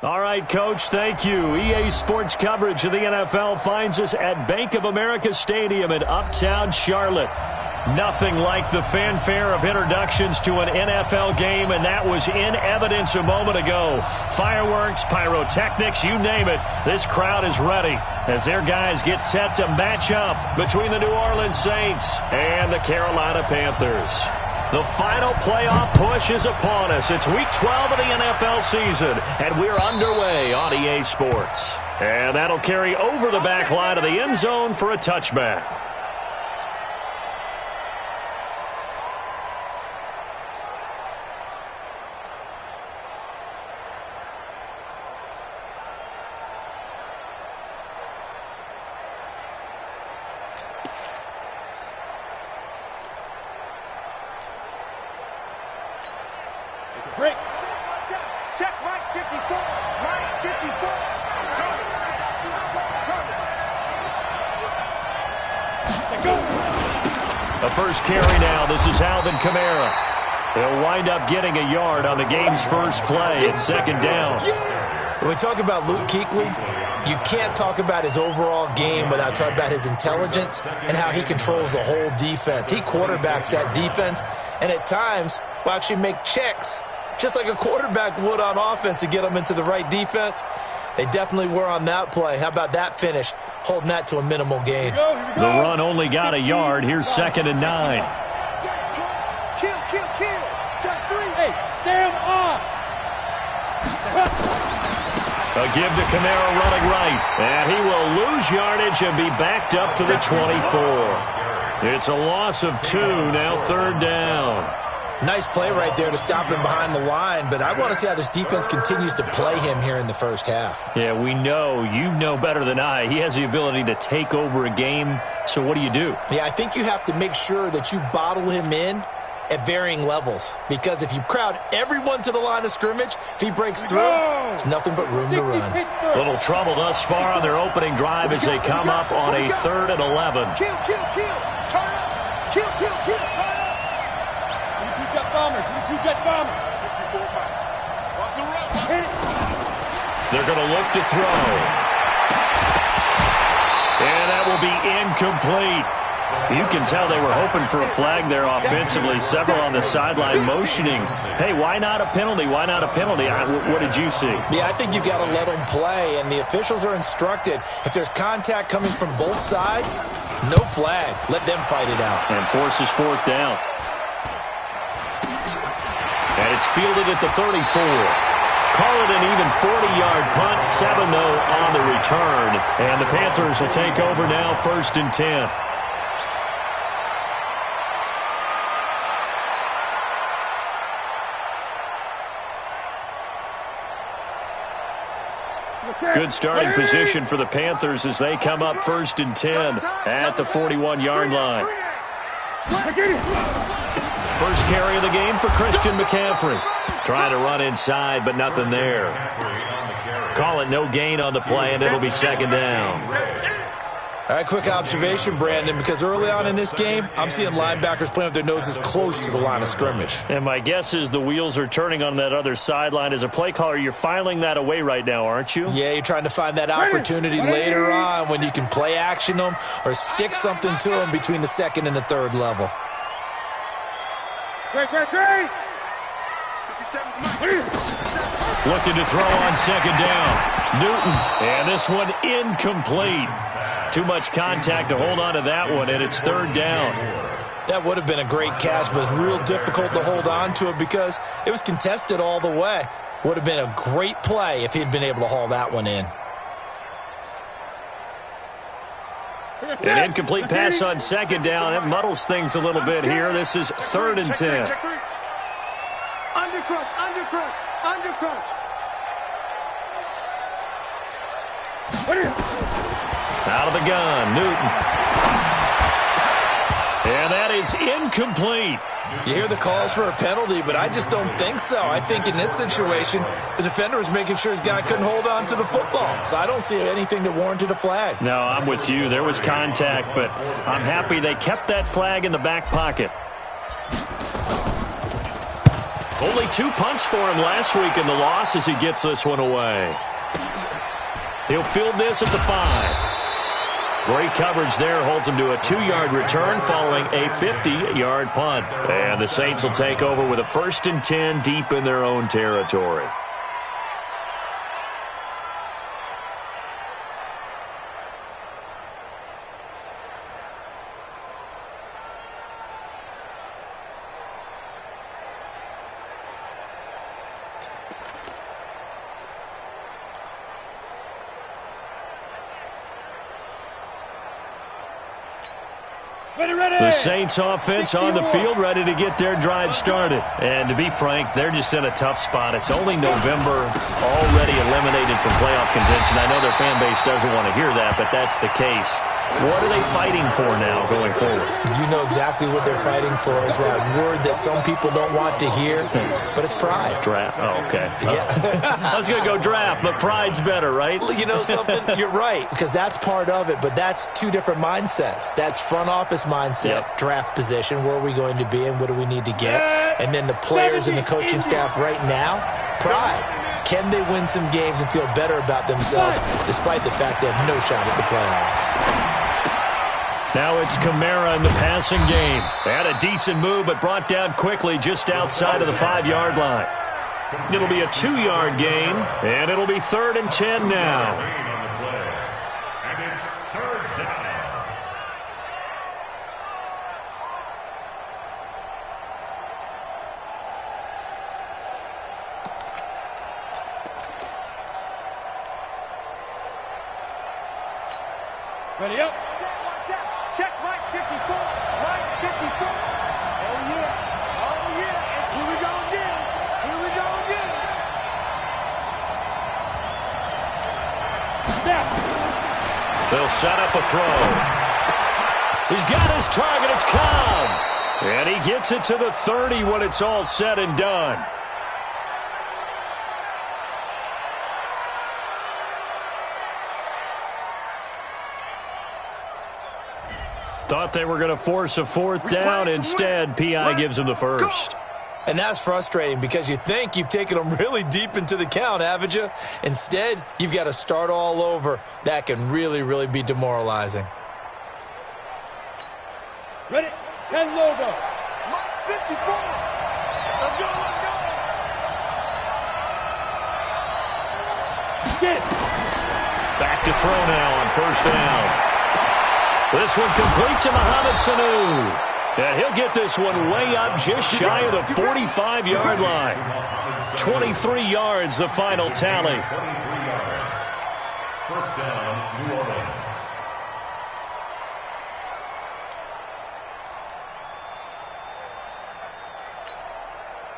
All right, Coach, thank you. EA Sports coverage of the NFL finds us at Bank of America Stadium in Uptown Charlotte. Nothing like the fanfare of introductions to an NFL game, and that was in evidence a moment ago. Fireworks, pyrotechnics, you name it. This crowd is ready as their guys get set to match up between the New Orleans Saints and the Carolina Panthers. The final playoff push is upon us. It's Week 12 of the NFL season, and we're underway on EA Sports. And that'll carry over the back line of the end zone for a touchback. Break. Check right 54. Right 54. A first carry now. This is Alvin Kamara. He'll wind up getting a yard on the game's first play. It's second down. When we talk about Luke Kuechly, you can't talk about his overall game without talking about his intelligence and how he controls the whole defense. He quarterbacks that defense, and at times will actually make checks just like a quarterback would on offense to get them into the right defense. They definitely were on that play. How about that finish, holding that to a minimal gain? The run only got a yard. Here's 2nd and 9. Kill. Check 3. Hey, Sam off. A give to Kamara running right. And he will lose yardage and be backed up to the 24. It's a loss of 2, now 3rd down. Nice play right there to stop him behind the line, but I want to see how this defense continues to play him here in the first half. Yeah, we know. You know better than I. He has the ability to take over a game, so what do you do? Yeah, I think you have to make sure that you bottle him in at varying levels, because if you crowd everyone to the line of scrimmage, if he breaks through, there's nothing but room to run. Little trouble thus far on their opening drive as they come up on a 3rd and 11. Kill. Turn up. Kill. Turn up. Two-jet bomber. They're going to look to throw. And that will be incomplete. You can tell they were hoping for a flag there offensively. Several on the sideline motioning. Hey, why not a penalty? Why not a penalty? What did you see? Yeah, I think you got to let them play, and the officials are instructed. If there's contact coming from both sides, no flag. Let them fight it out. And forces 4th down. And it's fielded at the 34. Call it an even 40-yard punt, 7-0 on the return. And the Panthers will take over now, 1st and 10. Good starting position for the Panthers as they come up 1st and 10 at the 41-yard line. First carry of the game for Christian McCaffrey. Trying to run inside, but nothing there. Call it no gain on the play, and it'll be 2nd down. All right, quick observation, Brandon, because early on in this game, I'm seeing linebackers playing with their noses close to the line of scrimmage. And my guess is the wheels are turning on that other sideline. As a play caller, you're filing that away right now, aren't you? Yeah, you're trying to find that opportunity later on when you can play action them or stick something to them between the 2nd and the 3rd level. Great. Looking to throw on 2nd down. Newton, and this one incomplete. Too much contact to hold on to that one, and it's 3rd down. That would have been a great catch, but real difficult to hold on to it because it was contested all the way. Would have been a great play if he'd been able to haul that one in. An incomplete pass on 2nd down. That muddles things a little bit here. This is 3rd and 10. Undercrush. Out of the gun, Newton. And that is incomplete. You hear the calls for a penalty, but I just don't think so. I think in this situation, the defender was making sure his guy couldn't hold on to the football. So I don't see anything that warranted a flag. No, I'm with you. There was contact, but I'm happy they kept that flag in the back pocket. Only 2 punts for him last week in the loss as he gets this one away. He'll field this at the 5. Great coverage there. Holds him to a 2-yard return following a 50-yard punt. And the Saints will take over with a 1st and 10 deep in their own territory. The Saints offense on the field, ready to get their drive started. And to be frank, they're just in a tough spot. It's only November, already eliminated from playoff contention. I know their fan base doesn't want to hear that, but that's the case. What are they fighting for now going forward? You know exactly what they're fighting for is that word that some people don't want to hear, but it's pride. Draft. Oh, okay. Yeah. I was going to go draft, but pride's better, right? You know something? You're right, because that's part of it, but that's 2 different mindsets. That's front office mindset, draft position, where are we going to be and what do we need to get? And then the players and the coaching staff right now, pride. Can they win some games and feel better about themselves despite the fact they have no shot at the playoffs? Now it's Kamara in the passing game. They had a decent move, but brought down quickly just outside of the 5-yard line. It'll be a 2-yard gain, and it'll be 3rd and 10 now. Ready up. Check right 54. Right 54. Oh, yeah. Oh, yeah. And here we go again. Here we go again. Snap. They'll set up a throw. He's got his target. It's Cobb. And he gets it to the 30 when it's all said and done. Thought they were going to force a 4th down. Instead, P.I. gives him the first. And that's frustrating because you think you've taken them really deep into the count, haven't you? Instead, you've got to start all over. That can really, really be demoralizing. Ready? 10 logo. Mark 54. Let's go, let's go. Get. Back to throw now on 1st down. This one complete to Mohamed Sanu. And he'll get this one way up just shy of the 45-yard line. 23 yards, the final tally. 1st down, New Orleans.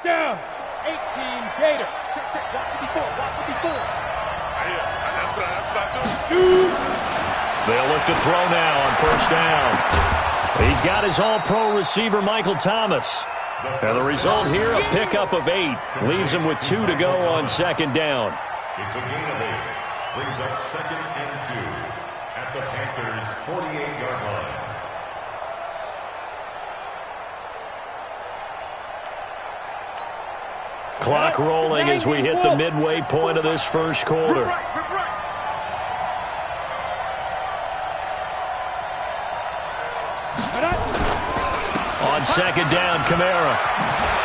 Down. 18 Gator. Check. Block 54. Block 54. That's not good. 2. They'll look to throw now on 1st down. He's got his all-pro receiver, Michael Thomas. And the result here, a pickup of 8. Leaves him with 2 to go on 2nd down. It's a gain of 8. Brings up 2nd and 2 at the Panthers' 48-yard line. Clock rolling as we hit the midway point of this 1st quarter. On 2nd down, Kamara.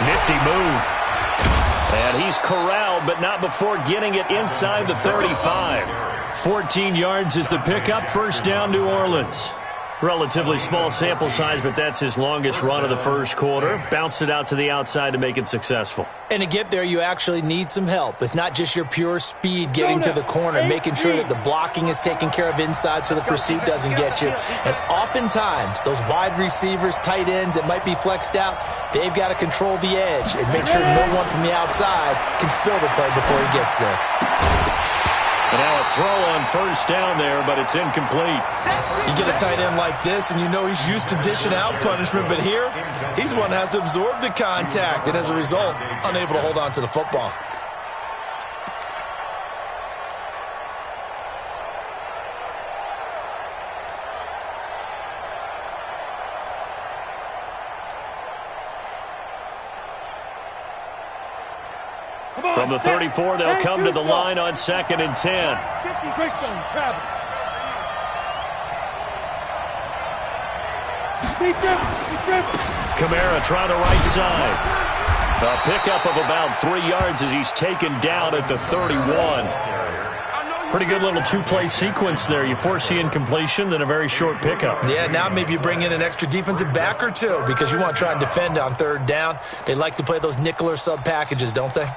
Nifty move. And he's corralled, but not before getting it inside the 35. 14 yards is the pickup. 1st down, New Orleans. Relatively small sample size, but that's his longest run of the 1st quarter. Bounced it out to the outside to make it successful. And to get there, you actually need some help. It's not just your pure speed getting to the corner, making sure that the blocking is taken care of inside so the pursuit doesn't get you. And oftentimes, those wide receivers, tight ends that might be flexed out, they've got to control the edge and make sure no one from the outside can spill the play before he gets there. And now a throw on 1st down there, but it's incomplete. You get a tight end like this, and you know he's used to dishing out punishment, but here, he's one that has to absorb the contact, and as a result, unable to hold on to the football. From the 34, they'll come to the line on 2nd and 10. Kamara trying the right side. A pickup of about 3 yards as he's taken down at the 31. Pretty good little two-play sequence there. You force the incompletion, then a very short pickup. Yeah, now maybe you bring in an extra defensive back or two because you want to try and defend on 3rd down. They like to play those nickel or sub packages, don't they?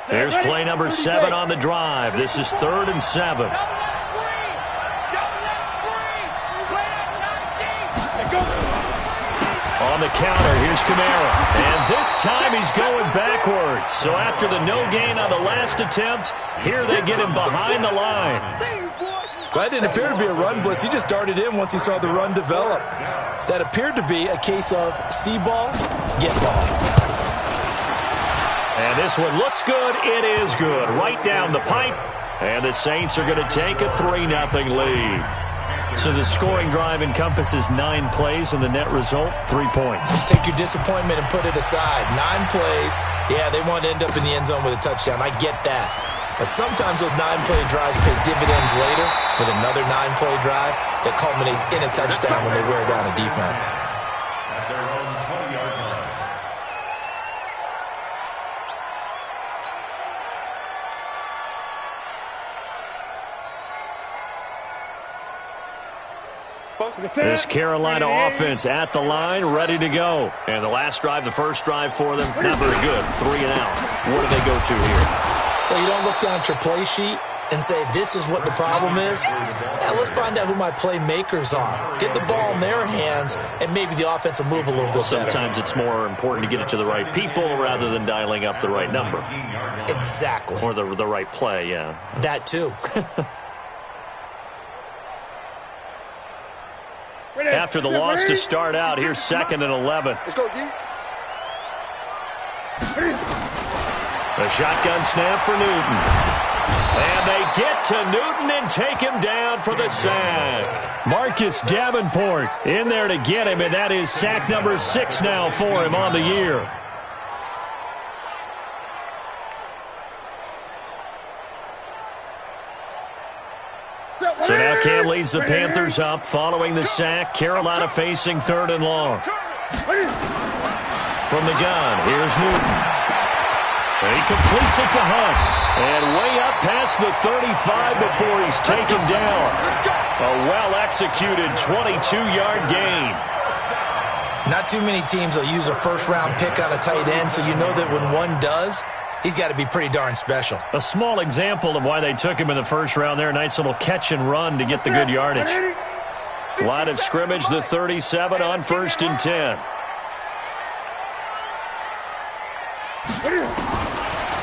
Here's play number 7 on the drive. This is 3rd and 7. On the counter, here's Kamara. And this time he's going backwards. So after the no gain on the last attempt, here they get him behind the line. That didn't appear to be a run blitz. He just darted in once he saw the run develop. That appeared to be a case of see ball, get ball. And this one looks good. It is good. Right down the pipe. And the Saints are going to take a 3-0 lead. So the scoring drive encompasses 9 plays, and the net result, 3 points. Take your disappointment and put it aside. 9 plays. Yeah, they want to end up in the end zone with a touchdown. I get that. But sometimes those 9-play drives pay dividends later with another 9-play drive that culminates in a touchdown when they wear down a defense. At their own 20-yard line. This Carolina offense at the line, ready to go. And the last drive, the first drive for them, not very good. 3 and out. What do they go to here? Well, you don't look down at your play sheet and say, this is what the problem is. Now, let's find out who my playmakers are. Get the ball in their hands, and maybe the offense will move a little bit better. Sometimes it's more important to get it to the right people rather than dialing up the right number. Exactly. Or the right play, yeah. That, too. After the loss to start out, here's 2nd and 11. Let's go, D. A shotgun snap for Newton. And they get to Newton and take him down for the sack. Marcus Davenport in there to get him, and that is sack number 6 now for him on the year. So now Cam leads the Panthers up following the sack. Carolina facing 3rd and long. From the gun, here's Newton. And he completes it to Hunt. And way up past the 35 before he's taken down. A well-executed 22-yard gain. Not too many teams will use a first-round pick on a tight end, so you know that when one does, he's got to be pretty darn special. A small example of why they took him in the first round there. Nice little catch and run to get the good yardage. Line of scrimmage, the 37 on 1st and 10.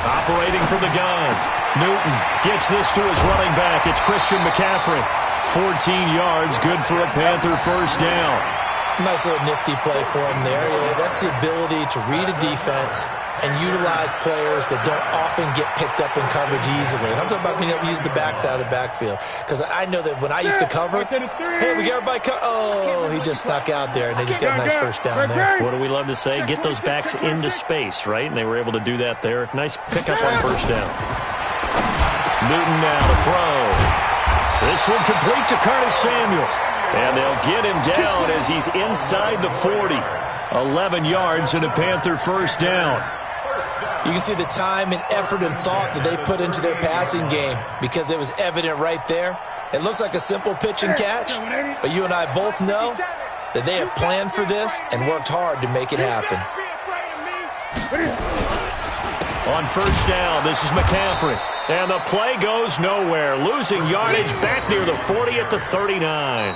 Operating from the gun. Newton gets this to his running back. It's Christian McCaffrey. 14 yards, good for a Panther first down. Nice little nifty play for him there. Yeah, that's the ability to read a defense and utilize players that don't often get picked up in coverage easily. And I'm talking about being able to use the backside of the backfield. Because I know that when I used to cover, hey, we got everybody oh, he just snuck out there, and they just got a nice first down there. What do we love to say? Get those backs into space, right? And they were able to do that there. Nice pickup on first down. Newton now to throw. This one complete to Curtis Samuel. And they'll get him down as he's inside the 40. 11 yards and a Panther first down. You can see the time and effort and thought that they put into their passing game because it was evident right there. It looks like a simple pitch and catch, but you and I both know that they have planned for this and worked hard to make it happen. On first down, this is McCaffrey. And the play goes nowhere. Losing yardage back near the 40 at the 39.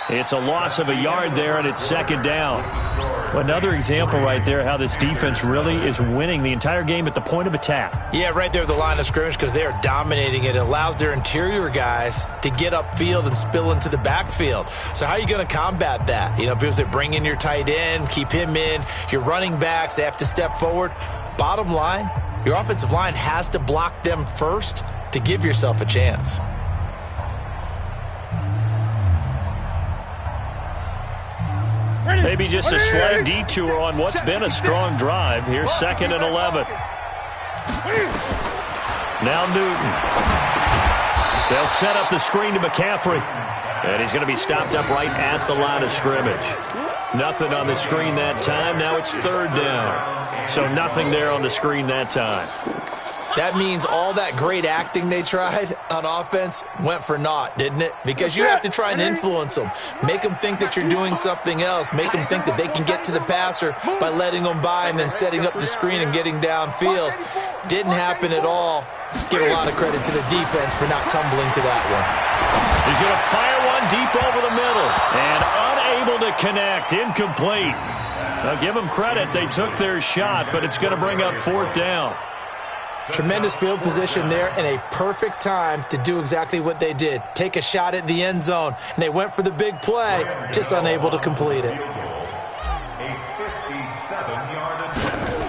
It's a loss of a yard there, and it's 2nd down. Another example right there how this defense really is winning the entire game at the point of attack. Yeah, right there at the line of scrimmage because they are dominating it. It allows their interior guys to get upfield and spill into the backfield. So how are you going to combat that? You know, because they bring in your tight end, keep him in. Your running backs, they have to step forward. Bottom line, your offensive line has to block them first to give yourself a chance. Maybe just a slight detour on what's been a strong drive. Here's 2nd and 11. Now Newton. They'll set up the screen to McCaffrey. And he's going to be stopped up right at the line of scrimmage. Nothing on the screen that time. Now it's 3rd down. So nothing there on the screen that time. That means all that great acting they tried on offense went for naught, didn't it? Because you have to try and influence them. Make them think that you're doing something else. Make them think that they can get to the passer by letting them by and then setting up the screen and getting downfield. Didn't happen at all. Give a lot of credit to the defense for not tumbling to that one. He's going to fire one deep over the middle and unable to connect. Incomplete. Now give them credit. They took their shot, but it's going to bring up 4th down. Tremendous field position there and a perfect time to do exactly what they did. Take a shot at the end zone. And they went for the big play, just unable to complete it. A 57-yard attempt.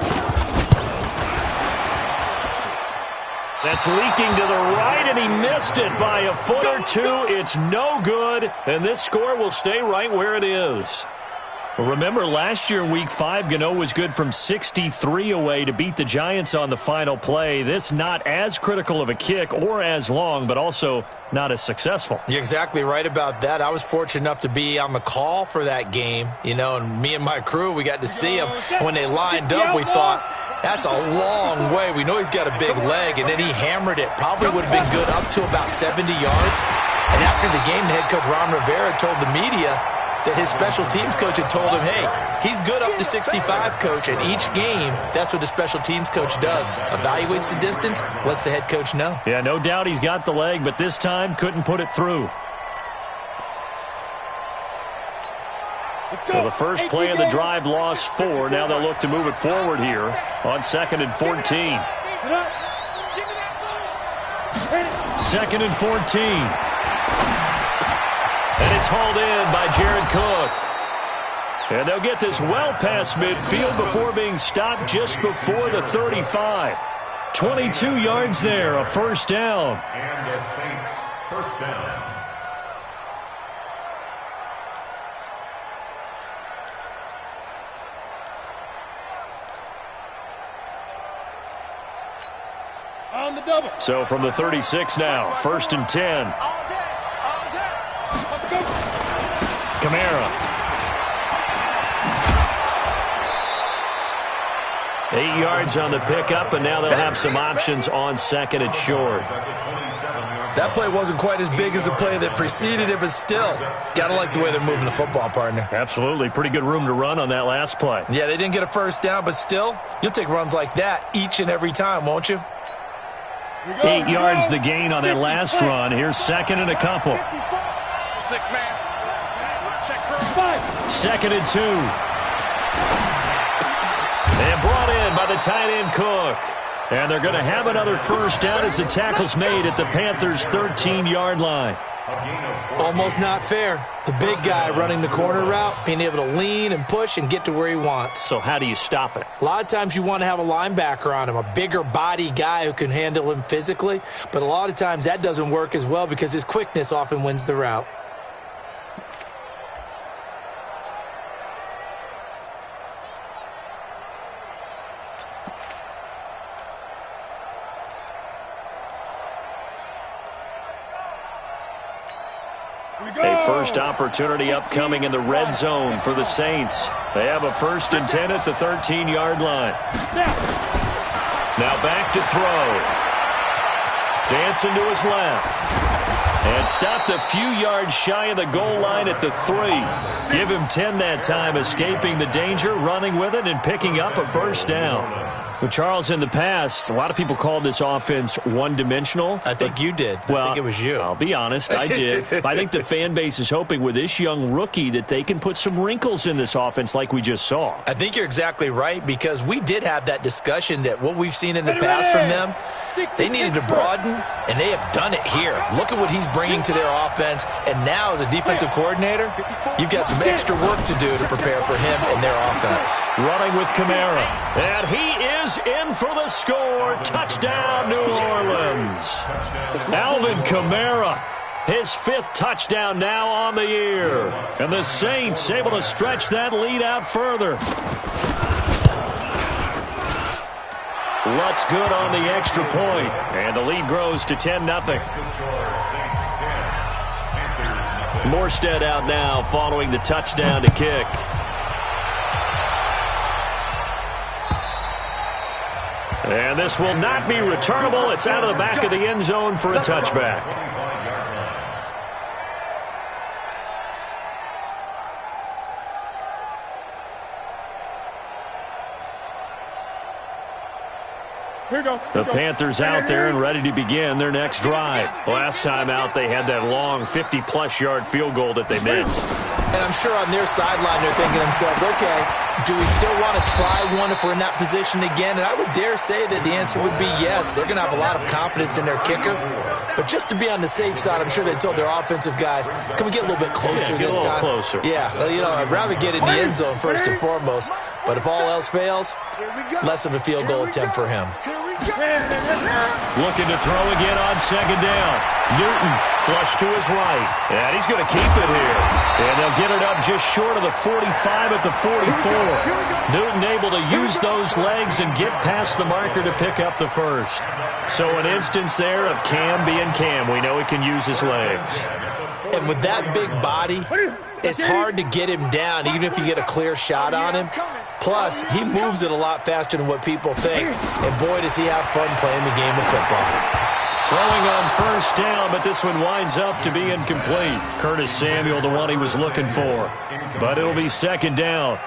That's leaking to the right, and he missed it by a foot or two. It's no good, and this score will stay right where it is. Well, remember, last year in Week 5, Gano was good from 63 away to beat the Giants on the final play. This not as critical of a kick or as long, but also not as successful. You're exactly right about that. I was fortunate enough to be on the call for that game, and me and my crew, we got to see him. And when they lined up, we thought, that's a long way. We know he's got a big leg, and then he hammered it. Probably would have been good up to about 70 yards. And after the game, the head coach, Ron Rivera, told the media that his special teams coach had told him, hey, he's good up to 65, coach. And each game, that's what the special teams coach does. Evaluates the distance, lets the head coach know. Yeah, no doubt he's got the leg, but this time couldn't put it through. So the first play of the drive lost 4. Now they'll look to move it forward here on 2nd and 14. 2nd and 14. And it's hauled in by Jared Cook. And they'll get this well past midfield before being stopped just before the 35. 22 yards there, a 1st down. And the Saints, 1st down. On the double. So from the 36 now, 1st and 10. Kamara. 8 yards on the pickup, and now they'll have some options on 2nd and short. That play wasn't quite as big as the play that preceded it, but still, got to like the way they're moving the football, partner. Absolutely. Pretty good room to run on that last play. Yeah, they didn't get a 1st down, but still, you'll take runs like that each and every time, won't you? 8 yards the gain on that last run. Here's 2nd and a couple. 6-man. Check 2nd and 2. And brought in by the tight end Cook. And they're going to have another 1st down as the tackle's made at the Panthers' 13-yard line. Almost not fair. The big guy running the corner route, being able to lean and push and get to where he wants. So how do you stop it? A lot of times you want to have a linebacker on him, a bigger body guy who can handle him physically. But a lot of times that doesn't work as well because his quickness often wins the route. A first opportunity upcoming in the red zone for the Saints. They have a 1st and 10 at the 13-yard line. Now back to throw. Dancing to his left. And stopped a few yards shy of the goal line at the 3. Give him 10 that time, escaping the danger, running with it, and picking up a 1st down. Well, Charles, in the past, a lot of people called this offense one-dimensional. I think you did. Well, I think it was you. I'll be honest, I did. I think the fan base is hoping with this young rookie that they can put some wrinkles in this offense like we just saw. I think you're exactly right because we did have that discussion that what we've seen in the past from them, they needed to broaden, and they have done it here. Look at what he's bringing to their offense, and now as a defensive coordinator, you've got some extra work to do to prepare for him and their offense. Running with Kamara, and he is in for the score. Touchdown, New Orleans. Alvin Kamara His 5th touchdown now on the year. And the Saints able to stretch that lead out further. What's good on the extra point. And the lead grows to 10-0. Morstead out now following the touchdown to kick. And this will not be returnable. It's out of the back of the end zone for a touchback. The Panthers out there and ready to begin their next drive. Last time out, they had that long 50-plus yard field goal that they missed. And I'm sure on their sideline they're thinking to themselves, okay, do we still want to try one if we're in that position again? And I would dare say that the answer would be yes. They're going to have a lot of confidence in their kicker. But just to be on the safe side, I'm sure they told their offensive guys, can we get a little bit closer this time? Closer. Yeah, well, you know, I'd rather get in the end zone first and foremost. But if all else fails, less of a field goal attempt for him. Looking to throw again on second down. Newton flush to his right. And he's going to keep it here. And they'll get it up just short of the 45 at the 44. Newton able to use those legs and get past the marker to pick up the first. So an instance there of Cam being Cam. We know he can use his legs. And with that big body, it's hard to get him down, even if you get a clear shot on him. Plus, he moves it a lot faster than what people think. And boy, does he have fun playing the game of football. Throwing on first down, but this one winds up to be incomplete. Curtis Samuel, the one he was looking for. But it'll be second down.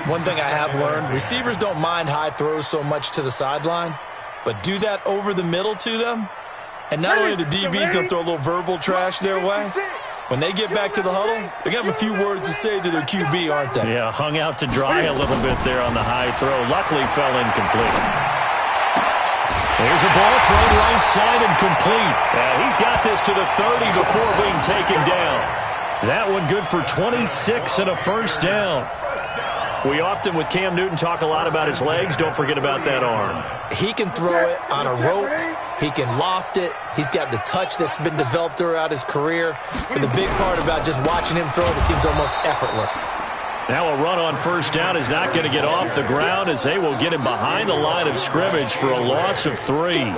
One thing I have learned, receivers don't mind high throws so much to the sideline, but do that over the middle to them. And not only are the DBs going to throw a little verbal trash their way, when they get back to the huddle, they're going to have a few words to say to their QB, aren't they? Yeah, hung out to dry a little bit there on the high throw. Luckily fell incomplete. Here's a ball thrown right side and complete. He's got this to the 30 before being taken down. That one good for 26 and a first down. We often, with Cam Newton, talk a lot about his legs. Don't forget about that arm. He can throw it on a rope. He can loft it. He's got the touch that's been developed throughout his career. And the big part about just watching him throw it seems almost effortless. Now a run on first down is not going to get off the ground as they will get him behind the line of scrimmage for a loss of 3.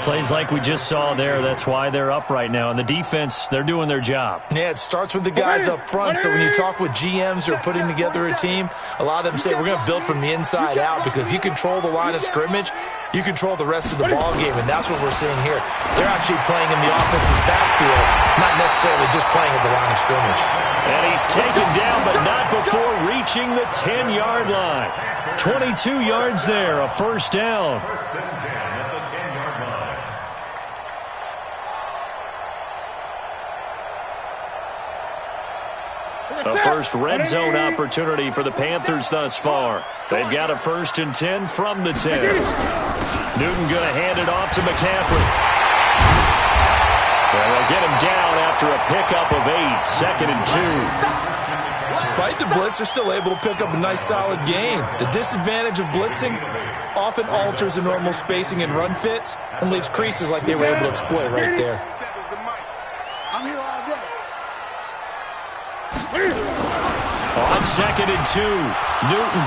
Plays like we just saw there. That's why they're up right now. And the defense, they're doing their job. Yeah, it starts with the guys up front. So when you talk with GMs who are putting together a team, a lot of them say we're going to build from the inside out, because if you control the line of scrimmage, you control the rest of the ball game, and that's what we're seeing here. They're actually playing in the offense's backfield, not necessarily just playing at the line of scrimmage. And he's taken down, but not before reaching the 10-yard line. 22 yards there, a first down. First and 10 at the 10-yard line. A first red zone opportunity for the Panthers thus far. They've got a first and 10 from the 10. Newton going to hand it off to McCaffrey. And they'll get him down after a pickup of 8, second and 2. Despite the blitz, they're still able to pick up a nice, solid gain. The disadvantage of blitzing often alters the normal spacing and run fits and leaves creases like they were able to exploit right there. I'm here all day. On second and 2, Newton.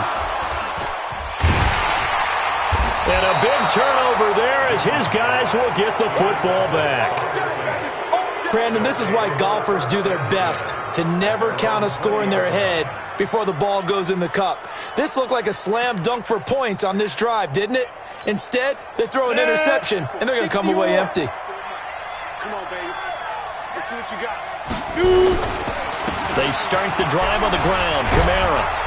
And a big turnover there as his guys will get the football back. Brandon, this is why golfers do their best to never count a score in their head before the ball goes in the cup. This looked like a slam dunk for points on this drive, didn't it? Instead, they throw an interception, and they're going to come away empty. Come on, baby. Let's see what you got. They start the drive on the ground. Kamara.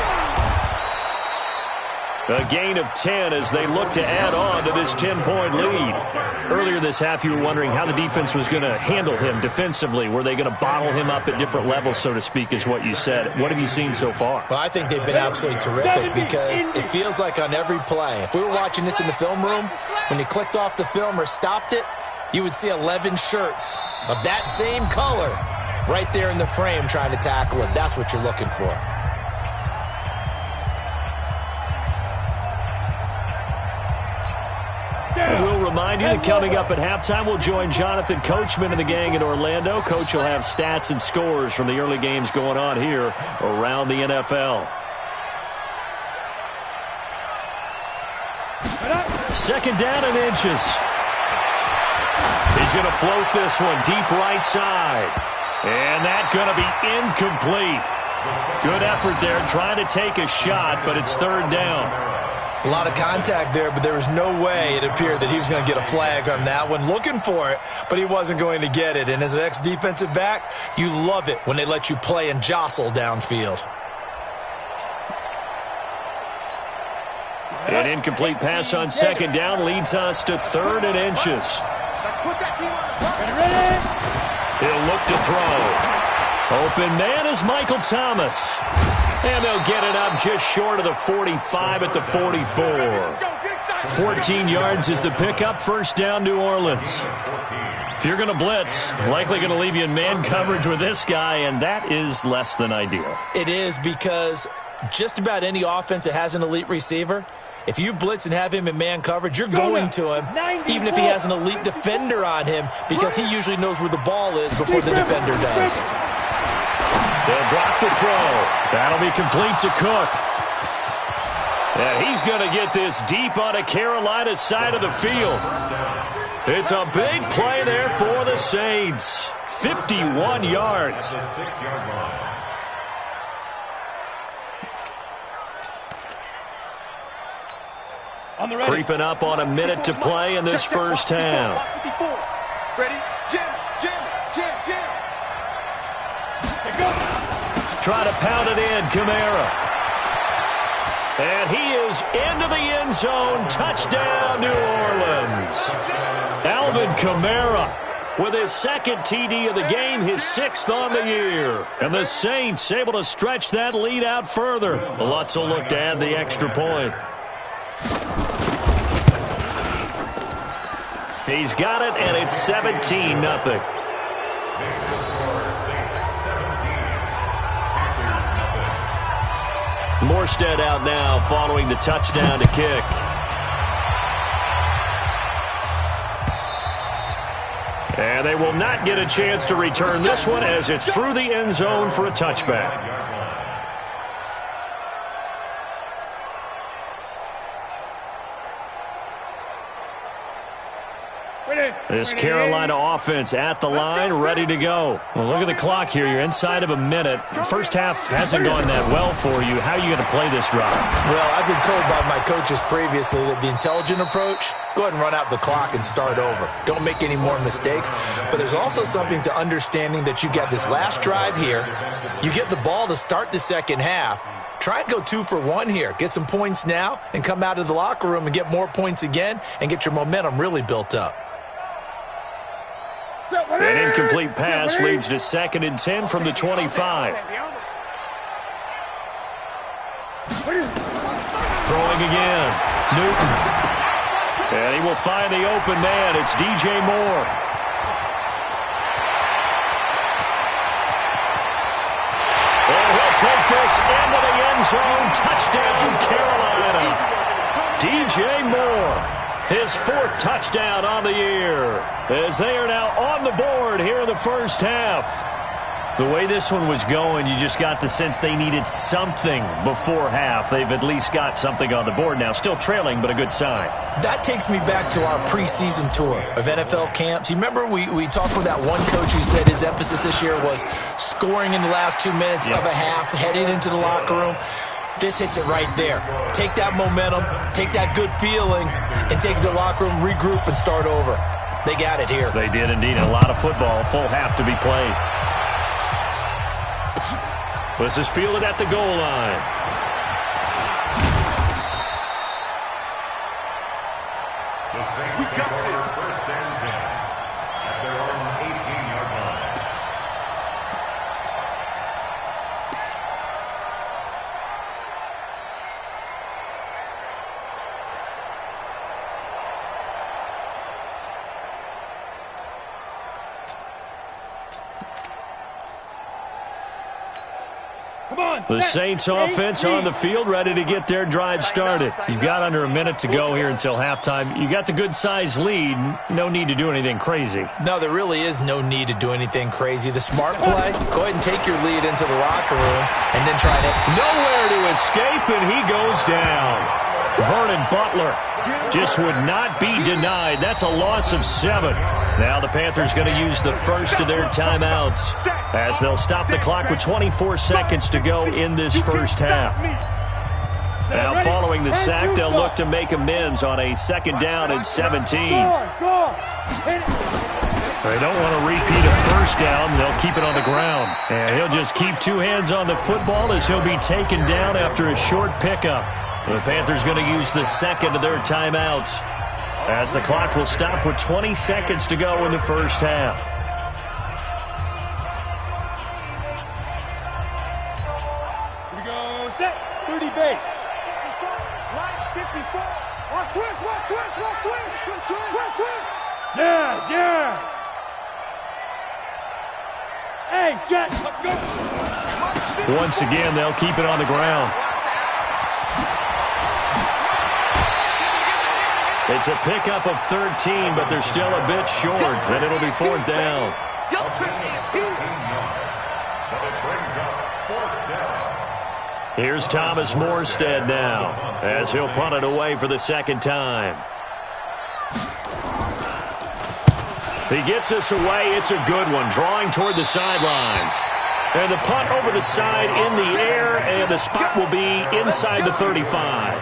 A gain of 10 as they look to add on to this 10-point lead. Earlier this half, you were wondering how the defense was going to handle him defensively. Were they going to bottle him up at different levels, so to speak, is what you said. What have you seen so far? Well, I think they've been absolutely terrific, because it feels like on every play, if we were watching this in the film room, when you clicked off the film or stopped it, you would see 11 shirts of that same color right there in the frame trying to tackle him. That's what you're looking for. We'll remind remind you that coming up at halftime, we'll join Jonathan Coachman and the gang in Orlando. Coach will have stats and scores from the early games going on here around the NFL. Second down and inches. He's going to float this one deep right side. And that's going to be incomplete. Good effort there trying to take a shot, but it's third down. A lot of contact there, but there was no way it appeared that he was going to get a flag on that one. Looking for it, but he wasn't going to get it. And as an ex-defensive back, you love it when they let you play and jostle downfield. An incomplete pass on second down leads us to third and inches. He'll look to throw. Open man is Michael Thomas. And they'll get it up just short of the 45 at the 44. 14 yards is the pickup. First down, New Orleans. If you're going to blitz, likely going to leave you in man coverage with this guy, and that is less than ideal. It is, because just about any offense that has an elite receiver, if you blitz and have him in man coverage, you're going to him, even if he has an elite defender on him, because he usually knows where the ball is before the defender does. They'll drop the throw. That'll be complete to Cook. And he's going to get this deep on a Carolina side of the field. It's a big play there for the Saints. 51 yards. Creeping up on a minute to play in this first half. Ready? Jim. Try to pound it in, Kamara. And he is into the end zone. Touchdown, New Orleans. Alvin Kamara with his second TD of the game, his sixth on the year. And the Saints able to stretch that lead out further. Lutz will look to add the extra point. He's got it, and it's 17-0. Morstead out now following the touchdown to kick. And they will not get a chance to return this one as it's through the end zone for a touchback. This Carolina offense at the line, ready to go. Well, look at the clock here. You're inside of a minute. First half hasn't gone that well for you. How are you going to play this drive? Well, I've been told by my coaches previously that the intelligent approach, go ahead and run out the clock and start over. Don't make any more mistakes. But there's also something to understanding that you got this last drive here. You get the ball to start the second half. Try and go 2 for 1 here. Get some points now and come out of the locker room and get more points again and get your momentum really built up. An incomplete pass leads to 2nd and 10 from the 25. Throwing again. Newton. And he will find the open man. It's DJ Moore. And he'll take this into the end zone. Touchdown, Carolina. DJ Moore. His 4th touchdown on the year, as they are now on the board here in the first half. The way this one was going, you just got the sense they needed something before half. They've at least got something on the board now. Still trailing, but a good sign. That takes me back to our preseason tour of NFL camps. You remember we talked with that one coach who said his emphasis this year was scoring in the last 2 minutes of a half, heading into the locker room. This hits it right there. Take that momentum, take that good feeling, and take the locker room, regroup, and start over. They got it here. They did indeed. A lot of football, full half to be played. This is fielded at the goal line. The Saints take over 1st and 10 at their own 18-yard line. The Saints offense on the field, ready to get their drive started. You've got under a minute to go here until halftime. You got the good-sized lead. No need to do anything crazy. No, there really is no need to do anything crazy. The smart play, go ahead and take your lead into the locker room and then try to... Nowhere to escape, and he goes down. Vernon Butler just would not be denied. That's a loss of 7. Now the Panthers going to use the first of their timeouts as they'll stop the clock with 24 seconds to go in this first half. Now following the sack, they'll look to make amends on a 2nd down and 17. They don't want to repeat a first down. They'll keep it on the ground. And he'll just keep 2 hands on the football as he'll be taken down after a short pickup. The Panthers going to use the 2nd of their timeouts as the clock will stop with 20 seconds to go in the first half. Here we go, set, 30 base. Right, 54. Watch twist, watch twist, watch twist, twist, twist, twist, twist. Yes, yes. Hey, Jack, let's go. Once again, they'll keep it on the ground. It's a pickup of 13, but they're still a bit short, and it'll be 4th down. Here's Thomas Morstead now, as he'll punt it away for the 2nd time. He gets us away. It's a good one, drawing toward the sidelines. And the punt over the side in the air, and the spot will be inside the 35.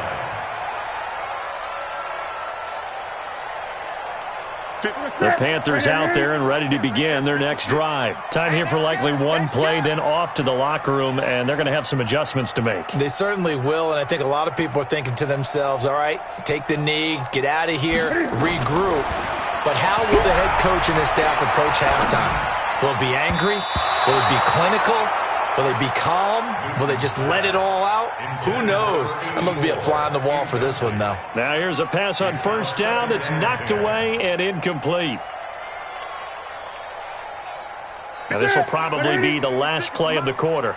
The Panthers out there and ready to begin their next drive. Time here for likely one play, then off to the locker room, and they're going to have some adjustments to make. They certainly will, and I think a lot of people are thinking to themselves, all right, take the knee, get out of here, regroup. But how will the head coach and his staff approach halftime? Will it be angry? Will it be clinical? Will they be calm? Will they just let it all out? Who knows? I'm going to be a fly on the wall for this one, though. Now here's a pass on 1st down that's knocked away and incomplete. Now this will probably be the last play of the quarter. A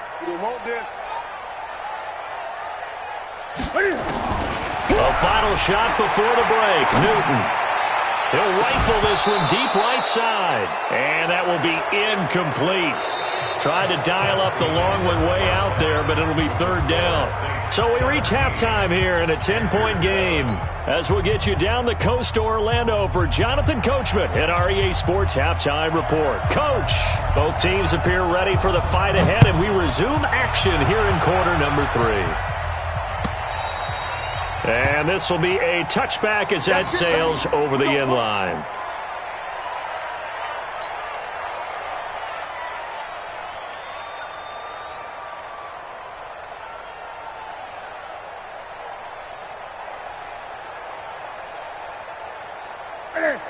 final shot before the break. Newton. He'll rifle this one deep right side. And that will be incomplete. Tried to dial up the long one way out there, but it'll be 3rd down. So we reach halftime here in a 10-point game as we'll get you down the coast to Orlando for Jonathan Coachman at our EA Sports Halftime Report. Coach, both teams appear ready for the fight ahead, and we resume action here in quarter number 3. And this will be a touchback as that sails over the end line.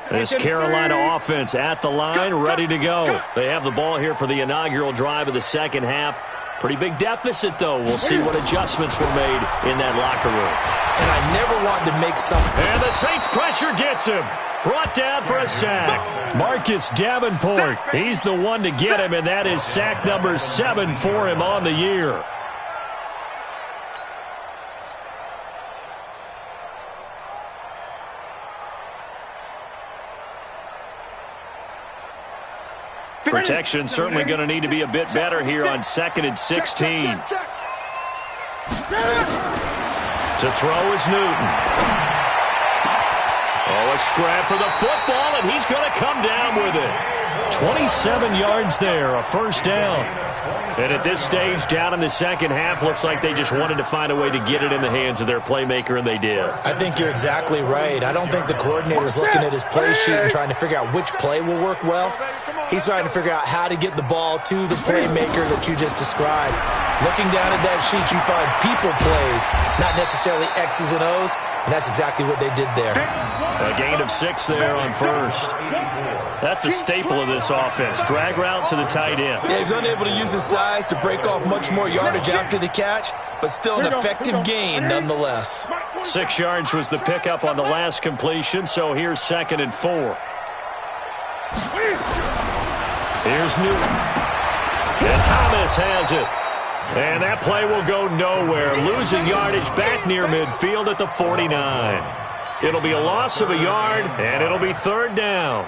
This Carolina offense at the line, ready to go. They have the ball here for the inaugural drive of the 2nd half. Pretty big deficit, though. We'll see what adjustments were made in that locker room. And I never wanted to make something. And the Saints pressure gets him. Brought down for a sack. Marcus Davenport, he's the one to get him, and that is sack number 7 for him on the year. Protection certainly going to need to be a bit better here on 2nd and 16. To throw is Newton. Oh, a scrap for the football, and he's going to come down with it. 27 yards there, a 1st down. And at this stage, down in the 2nd half, looks like they just wanted to find a way to get it in the hands of their playmaker, and they did. I think you're exactly right. I don't think the coordinator's looking at his play sheet and trying to figure out which play will work well. He's trying to figure out how to get the ball to the playmaker that you just described. Looking down at that sheet, you find people plays, not necessarily X's and O's, and that's exactly what they did there. A gain of 6 there on 1st. That's a staple of this offense. Drag route to the tight end. Yeah, he's unable to use his size to break off much more yardage after the catch, but still an effective gain nonetheless. 6 yards was the pickup on the last completion, so here's 2nd and 4. Here's Newton. And Thomas has it. And that play will go nowhere, losing yardage back near midfield at the 49. It'll be a loss of a yard, and it'll be third down.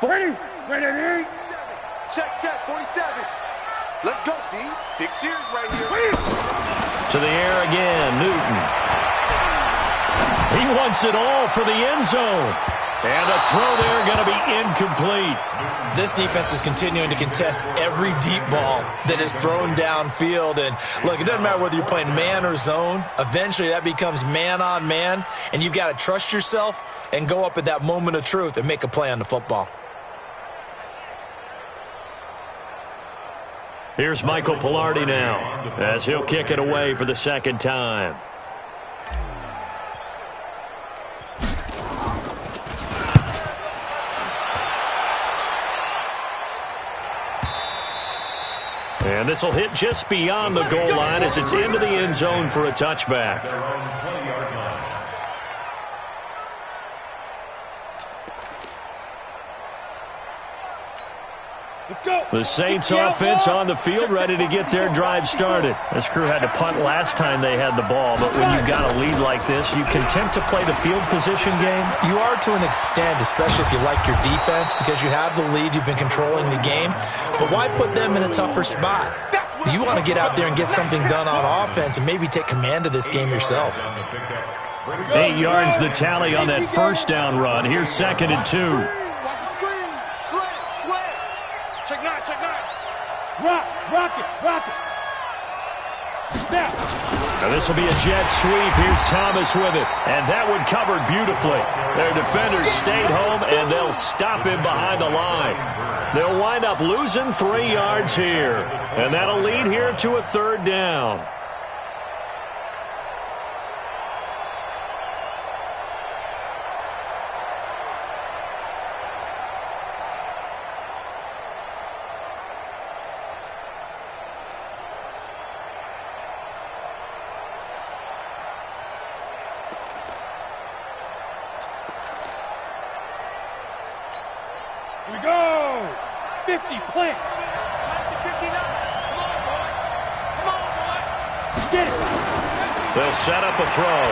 Ready. Check, 47. Let's go, D. Big series right here. To the air again, Newton. He wants it all for the end zone. And the throw there going to be incomplete. This defense is continuing to contest every deep ball that is thrown downfield. And look, it doesn't matter whether you're playing man or zone. Eventually that becomes man on man. And you've got to trust yourself and go up at that moment of truth and make a play on the football. Here's Michael Pilardi now as he'll kick it away for the second time. And this will hit just beyond the goal line as it's into the end zone for a touchback. The Saints offense on the field ready to get their drive started. This crew had to punt last time they had the ball, but when you've got a lead like this, you content to play the field position game? You are to an extent, especially if you like your defense, because you have the lead, you've been controlling the game. But why put them in a tougher spot? You want to get out there and get something done on offense and maybe take command of this game yourself. 8 yards the tally on that first down run. Here's 2nd and 2. Watch the screen. Slant. Check nine. Rock it. Snap. Now this will be a jet sweep. Here's Thomas with it. And that one covered beautifully. Their defenders stayed home, and they'll stop him behind the line. They'll wind up losing 3 yards here. And that'll lead here to a third down. Here we go. 50, plant. 59. Come on, boy. Get it. They'll set up a throw.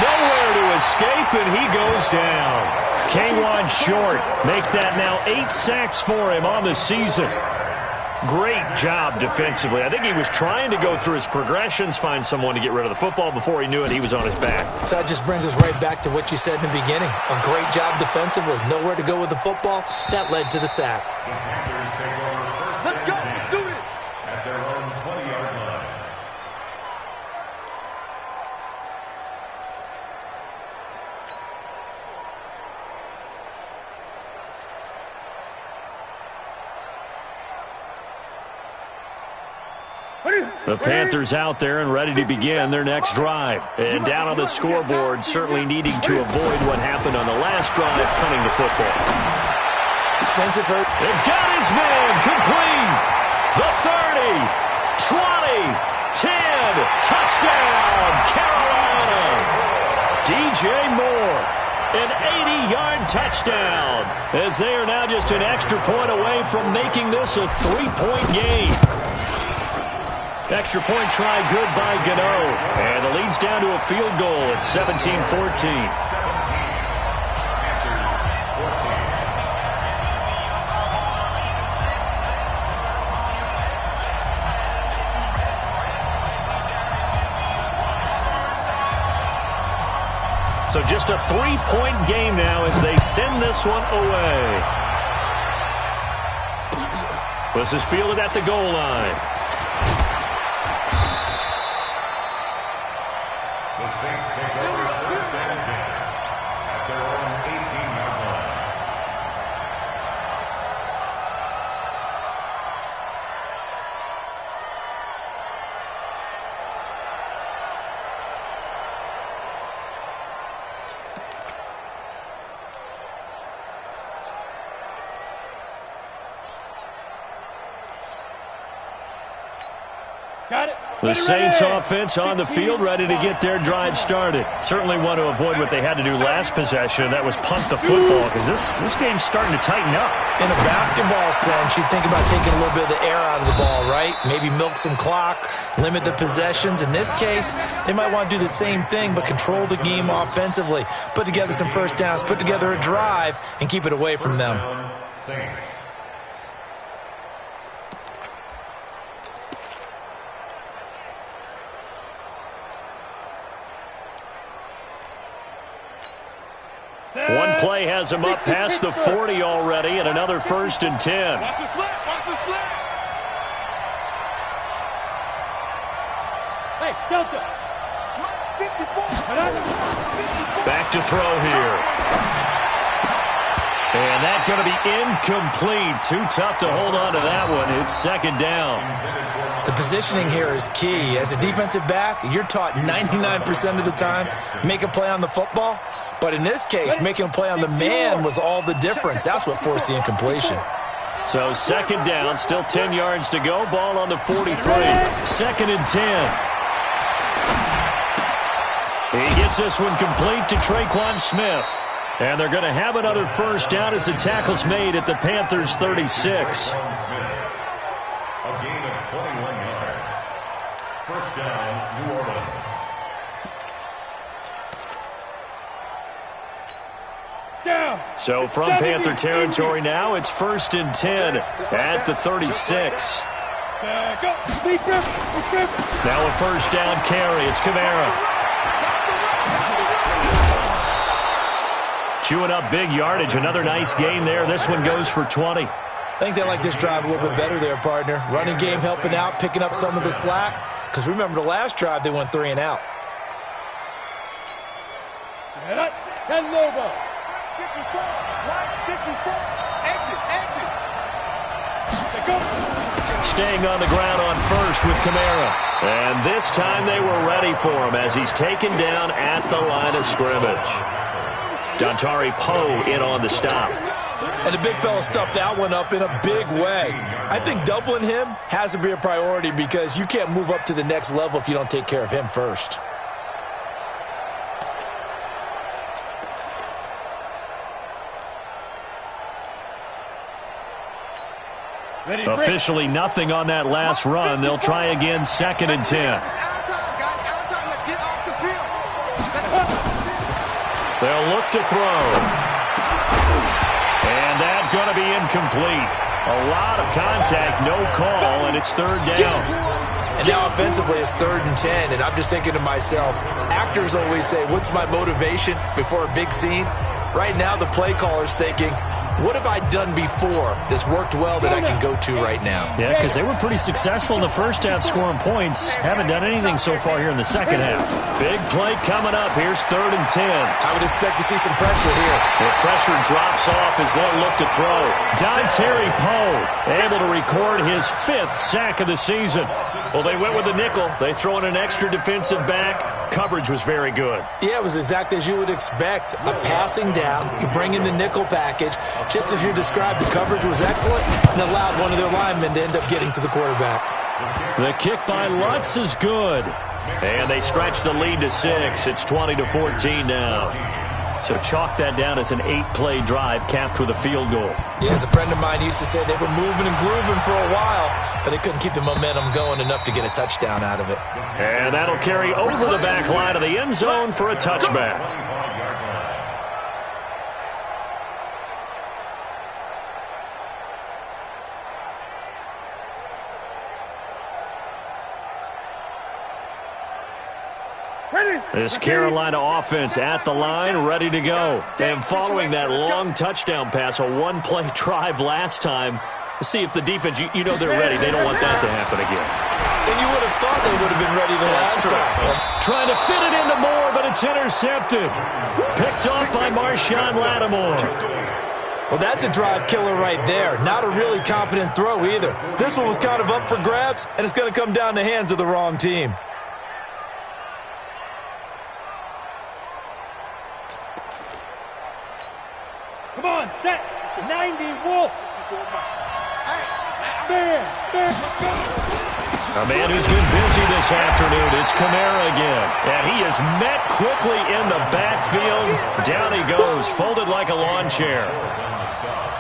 Nowhere to escape, and he goes down. K1 short. Make that now 8 sacks for him on the season. Great job defensively. I think he was trying to go through his progressions, find someone to get rid of the football. Before he knew it, he was on his back. So that just brings us right back to what you said in the beginning. A great job defensively. Nowhere to go with the football. That led to the sack. Let's go. Do it. At their own 20-yard line. The Panthers out there and ready to begin their next drive. And down on the scoreboard, certainly needing to avoid what happened on the last drive, punting the football. They've got his man complete. The 30, 20, 10, touchdown, Carolina. DJ Moore, an 80-yard touchdown, as they are now just an extra point away from making this a 3-point game. Extra point try good by Gano. And the lead's down to a field goal at 17-14. So just a 3-point game now as they send this one away. This is fielded at the goal line. The Saints take over first and 10 at their own 18-yard line. Got it. The Saints offense on the field, ready to get their drive started. Certainly want to avoid what they had to do last possession. That was punt the football, because this game's starting to tighten up. In a basketball sense, you think about taking a little bit of the air out of the ball, right? Maybe milk some clock, limit the possessions. In this case, they might want to do the same thing, but control the game offensively. Put together some first downs, put together a drive, and keep it away from them. Saints. One play has him up past the 40 already, and another 1st and 10. Watch the slip. Watch the slip. Hey, Delta. 54. Back to throw here. And that's going to be incomplete. Too tough to hold on to that one. It's 2nd down. The positioning here is key. As a defensive back, you're taught 99% of the time, make a play on the football. But in this case, making a play on the man was all the difference. That's what forced the incompletion. So 2nd down, still 10 yards to go. Ball on the 43. 2nd and 10. He gets this one complete to Traquan Smith. And they're going to have another 1st down as the tackle's made at the Panthers' 36. A gain of 21 yards. 1st down, New Orleans. So from Panther territory now, it's 1st and 10 at the 36. Now a 1st down carry. It's Kamara. Chewing up big yardage. Another nice gain there. This one goes for 20. I think they like this drive a little bit better there, partner. Running game helping out, picking up some of the slack. Because remember, the last drive, they went 3 and out. 10 Lobo. 54. Exit. Staying on the ground on 1st with Kamara. And this time they were ready for him as he's taken down at the line of scrimmage. Dontari Poe in on the stop. And the big fella stuffed that one up in a big way. I think doubling him has to be a priority because you can't move up to the next level if you don't take care of him first. Officially nothing on that last run. They'll try again, 2nd and 10. They'll look to throw. And that's going to be incomplete. A lot of contact, no call, and it's 3rd down. And now offensively it's 3rd and 10, and I'm just thinking to myself, actors always say, what's my motivation before a big scene? Right now the play caller's thinking, what have I done before that's worked well that I can go to right now? Yeah, because they were pretty successful in the first half scoring points. Haven't done anything so far here in the second half. Big play coming up. Here's 3rd and 10. I would expect to see some pressure here. The pressure drops off as they'll look to throw. Dontari Poe able to record his 5th sack of the season. Well, they went with the nickel. They throw in an extra defensive back. Coverage was very good. Yeah, it was exactly as you would expect. A passing down. You bring in the nickel package. Just as you described, the coverage was excellent and allowed one of their linemen to end up getting to the quarterback. The kick by Lutz is good. And they stretch the lead to 6. It's 20-14 now. So chalk that down as an 8-play drive capped with a field goal. Yeah, as a friend of mine used to say, they were moving and grooving for a while, but they couldn't keep the momentum going enough to get a touchdown out of it. And that'll carry over the back line of the end zone for a touchback. This Carolina offense at the line, ready to go. And following that long touchdown pass, a 1-play drive last time, see if the defense, you know they're ready. They don't want that to happen again. And you would have thought they would have been ready the last time. Trying to fit it into Moore, but it's intercepted. Picked off by Marshawn Lattimore. Well, that's a drive killer right there. Not a really confident throw either. This one was kind of up for grabs, and it's going to come down the hands of the wrong team. Come on, set. 90 Wolf. Man, go. A man who's been busy this afternoon, it's Kamara again. And he is met quickly in the backfield. Down he goes, folded like a lawn chair.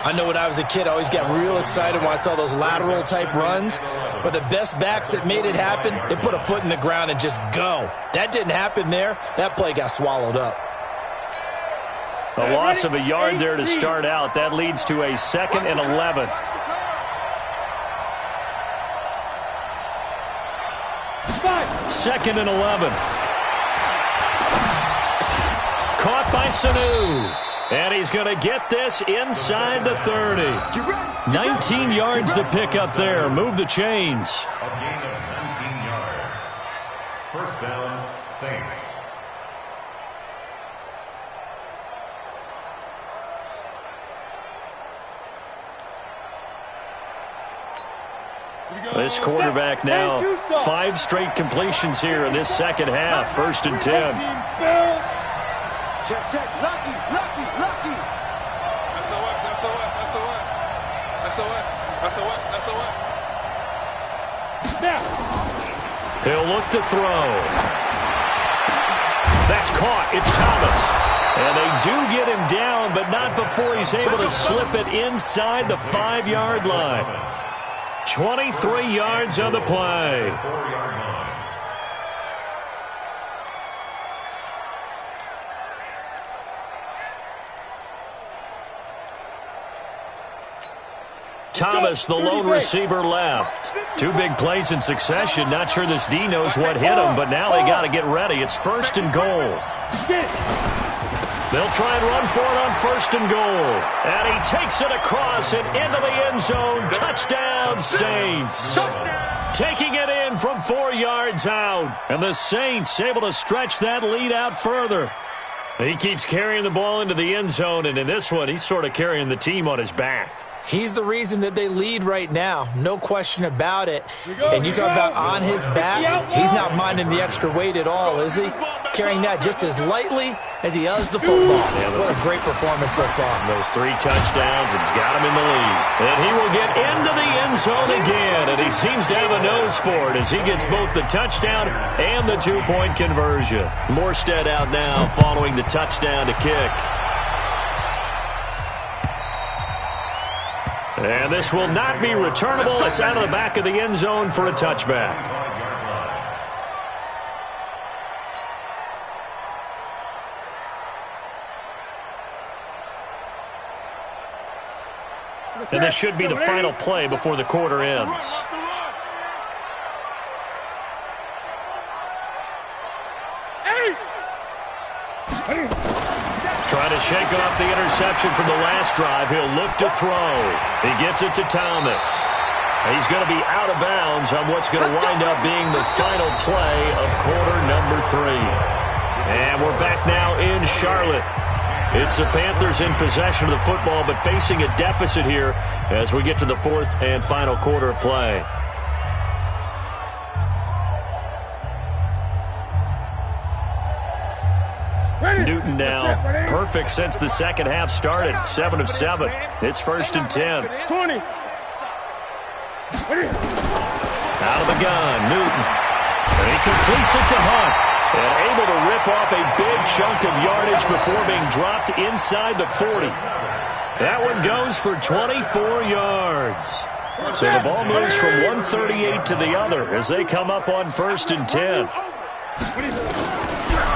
I know when I was a kid, I always got real excited when I saw those lateral-type runs. But the best backs that made it happen, they put a foot in the ground and just go. That didn't happen there. That play got swallowed up. A loss of a yard there to start out. That leads to a 2nd and 11. Second and 11. Caught by Sanu. And he's going to get this inside the 30. 19 yards the pick up there. Move the chains. A gain of 19 yards. First down, Saints. This quarterback now, 5 straight completions here in this second half. 1st and 10. Check, check. Lucky, lucky, lucky. SOS, SOS, SOS. SOS, SOS, SOS. Now. He'll look to throw. That's caught. It's Thomas. And they do get him down, but not before he's able to slip it inside the 5-yard line. 23 yards on the play. 4-yard line. Thomas, the lone receiver, left. 2 big plays in succession. Not sure this D knows what hit him, but now they got to get ready. It's 1st and goal. They'll try and run for it on 1st and goal. And he takes it across and into the end zone. Touchdown, Saints. Taking it in from 4 yards out. And the Saints able to stretch that lead out further. He keeps carrying the ball into the end zone, and in this one, he's sort of carrying the team on his back. He's the reason that they lead right now. No question about it. And you talk about on his back, he's not minding the extra weight at all, is he? Carrying that just as lightly as he does the football. Yeah, what a great performance so far. Those 3 touchdowns, it's got him in the lead. And he will get into the end zone again, and he seems to have a nose for it as he gets both the touchdown and the 2-point conversion. Morstead out now following the touchdown to kick. And this will not be returnable. It's out of the back of the end zone for a touchback. And this should be the final play before the quarter ends. Trying to shake off the interception from the last drive. He'll look to throw. He gets it to Thomas. He's going to be out of bounds on what's going to wind up being the final play of quarter number 3. And we're back now in Charlotte. It's the Panthers in possession of the football, but facing a deficit here as we get to the 4th and final quarter of play. Newton now perfect since the second half started. 7 of 7. It's 1st and 10. 20. Out of the gun, Newton. And he completes it to Hunt. And able to rip off a big chunk of yardage before being dropped inside the 40. That one goes for 24 yards. So the ball moves from 138 to the other as they come up on 1st and 10.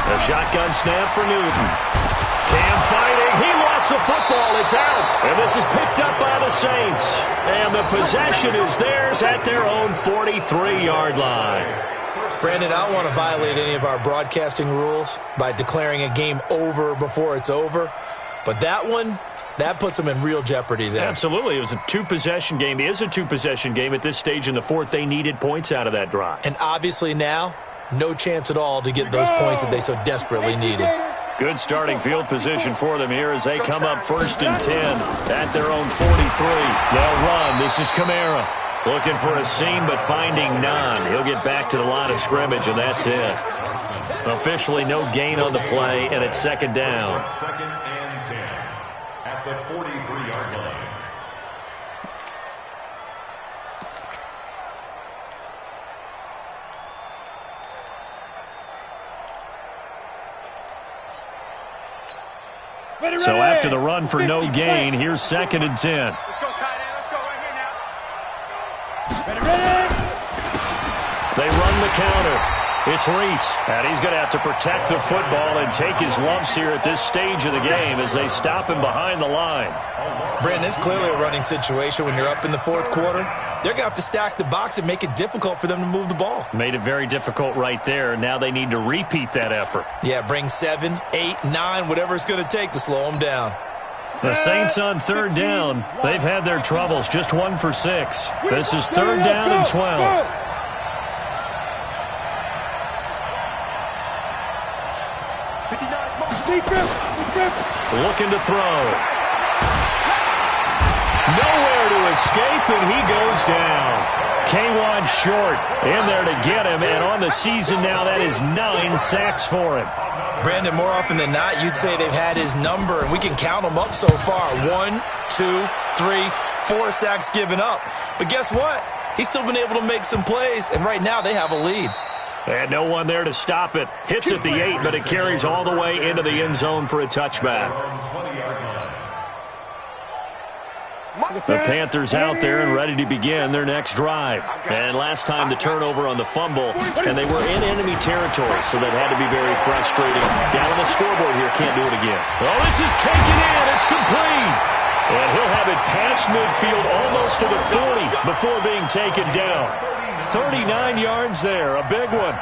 A shotgun snap for Newton. Cam fighting. He lost the football. It's out. And this is picked up by the Saints. And the possession is theirs at their own 43-yard line. Brandon, I don't want to violate any of our broadcasting rules by declaring a game over before it's over. But that one, that puts them in real jeopardy there. Absolutely. It was a 2-possession game. It is a 2-possession game at this stage in the 4th. They needed points out of that drive. And obviously now, no chance at all to get those points that they so desperately needed. Good starting field position for them here as they come up 1st and 10 at their own 43. They'll run. This is Kamara. Looking for a seam, but finding none. He'll get back to the line of scrimmage, and that's it. Officially no gain on the play, and it's 2nd down. 2nd and 10 at the 43-yard line. So after the run for no gain, here's 2nd and 10. Let's go, tight end. Let's go right here now. Ready. They run the counter. It's Reese, and he's going to have to protect the football and take his lumps here at this stage of the game as they stop him behind the line. Brandon, it's clearly a running situation when you're up in the 4th quarter. They're going to have to stack the box and make it difficult for them to move the ball. Made it very difficult right there. Now they need to repeat that effort. Yeah, bring 7, 8, 9, whatever it's going to take to slow them down. The Saints on 3rd down. They've had their troubles, just 1 for 6. This is 3rd down and 12. Looking to throw. Nowhere to escape, and he goes down. K1 short in there to get him, and on the season now, that is 9 sacks for him. Brandon, more often than not, you'd say they've had his number, and we can count them up so far. 1, 2, 3, 4 sacks given up. But guess what? He's still been able to make some plays, and right now they have a lead. And no one there to stop it. Hits at the 8, but it carries all the way into the end zone for a touchback. The Panthers out there and ready to begin their next drive. And last time the turnover on the fumble, and they were in enemy territory, so that had to be very frustrating. Down on the scoreboard here, can't do it again. Oh, this is taken in. It's complete. And he'll have it past midfield almost to the 40 before being taken down. 39 yards there, a big one.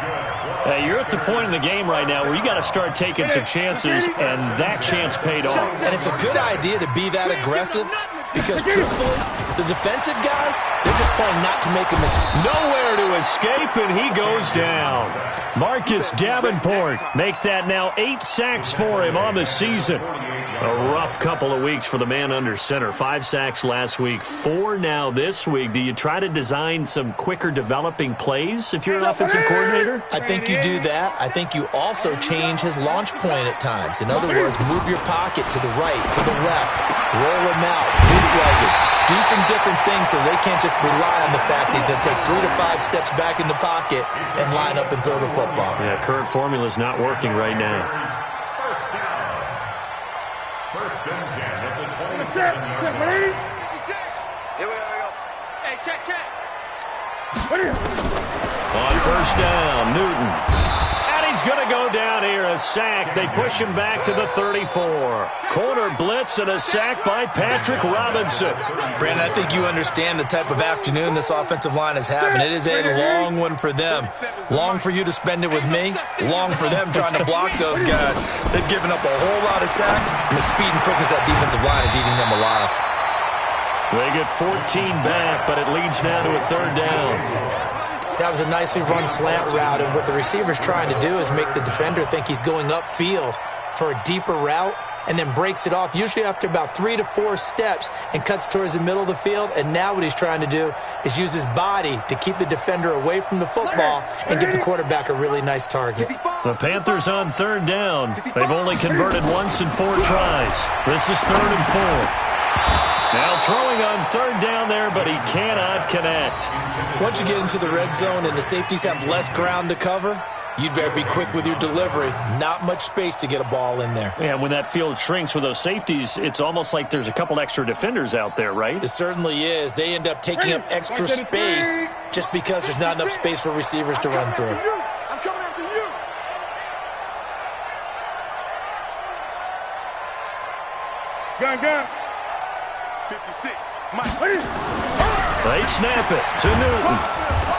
You're at the point in the game right now where you got to start taking some chances, and that chance paid off. And it's a good idea to be that aggressive because, truthfully, the defensive guys, they're just playing not to make a mistake. Nowhere to escape, and he goes down. Marcus Davenport make that now 8 sacks for him on the season. A rough couple of weeks for the man under center. 5 sacks last week, 4 now this week. Do you try to design some quicker developing plays if you're an offensive coordinator? I think you do that. I think you also change his launch point at times. In other words, move your pocket to the right, to the left, roll him out, bootlegged. Do some different things so they can't just rely on the fact he's going to take 3 to 5 steps back in the pocket and line up and throw the football. Yeah, current formula is not working right now. First and 10 at the 27-yard Ready? line. Here we go. Hey, check. On first down, Newton. And he's going to go down here, a sack. They push him back to the 34. Corner blitz and a sack by Patrick Robinson. Brandon, I think you understand the type of afternoon this offensive line is having. It is a long one for them. Long for you to spend it with me. Long for them trying to block those guys. They've given up a whole lot of sacks, and the speed and quickness of that defensive line is eating them alive. They get 14 back, but it leads now to a 3rd down. That was a nicely run slant route, and what the receiver's trying to do is make the defender think he's going upfield for a deeper route and then breaks it off, usually after about 3 to 4 steps, and cuts towards the middle of the field. And now what he's trying to do is use his body to keep the defender away from the football and give the quarterback a really nice target. The Panthers on 3rd down. They've only converted once in 4 tries. This is 3rd and 4. Now throwing on 3rd down there, but he cannot connect. Once you get into the red zone and the safeties have less ground to cover, you'd better be quick with your delivery. Not much space to get a ball in there. And when that field shrinks with those safeties, it's almost like there's a couple extra defenders out there, right? It certainly is. They end up taking up extra space just because there's not enough space for receivers to run through. I'm coming after you. Gun. 56. Mike. They snap it to Newton.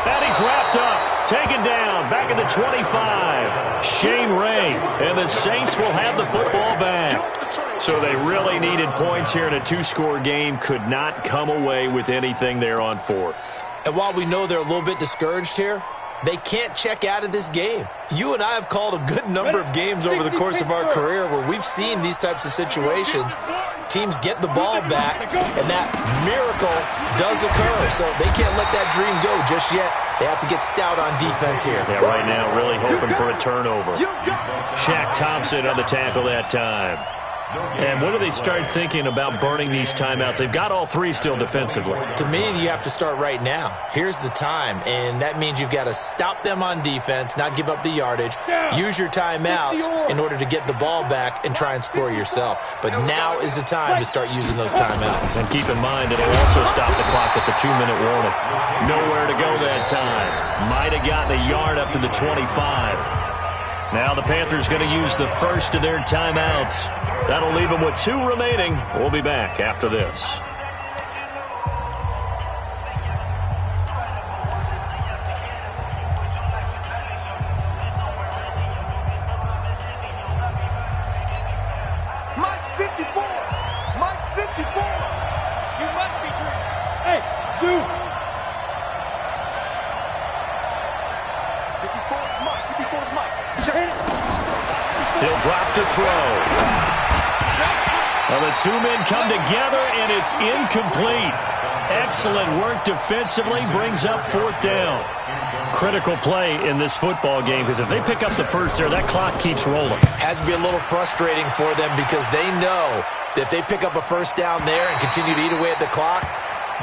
And he's wrapped up. Taken down. Back at the 25. Shane Ray. And the Saints will have the football back. So they really needed points here in a 2-score game. Could not come away with anything there on 4th. And while we know they're a little bit discouraged here, they can't check out of this game. You and I have called a good number of games over the course of our career where we've seen these types of situations. Teams get the ball back, and that miracle does occur. So they can't let that dream go just yet. They have to get stout on defense here. Yeah, right now really hoping for a turnover. Shaq Thompson on the tackle that time. And when do they start thinking about burning these timeouts? They've got all three still defensively. To me, you have to start right now. Here's the time, and that means you've got to stop them on defense, not give up the yardage, use your timeouts in order to get the ball back and try and score yourself. But now is the time to start using those timeouts. And keep in mind, it'll also stop the clock at the 2-minute warning. Nowhere to go that time. Might have gotten a yard up to the 25. Now the Panthers going to use the first of their timeouts. That'll leave them with 2 remaining. We'll be back after this. Mike 54. Mike 54. You must be dreaming. Hey, dude. 54 is Mike. 54 is Mike. He'll drop to throw. Well, the 2 men come together, and it's incomplete. Excellent work defensively, brings up 4th down. Critical play in this football game, because if they pick up the first there, that clock keeps rolling. Has to be a little frustrating for them because they know that if they pick up a first down there and continue to eat away at the clock,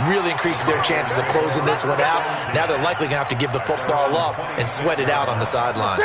really increases their chances of closing this one out. Now they're likely going to have to give the football up and sweat it out on the sideline.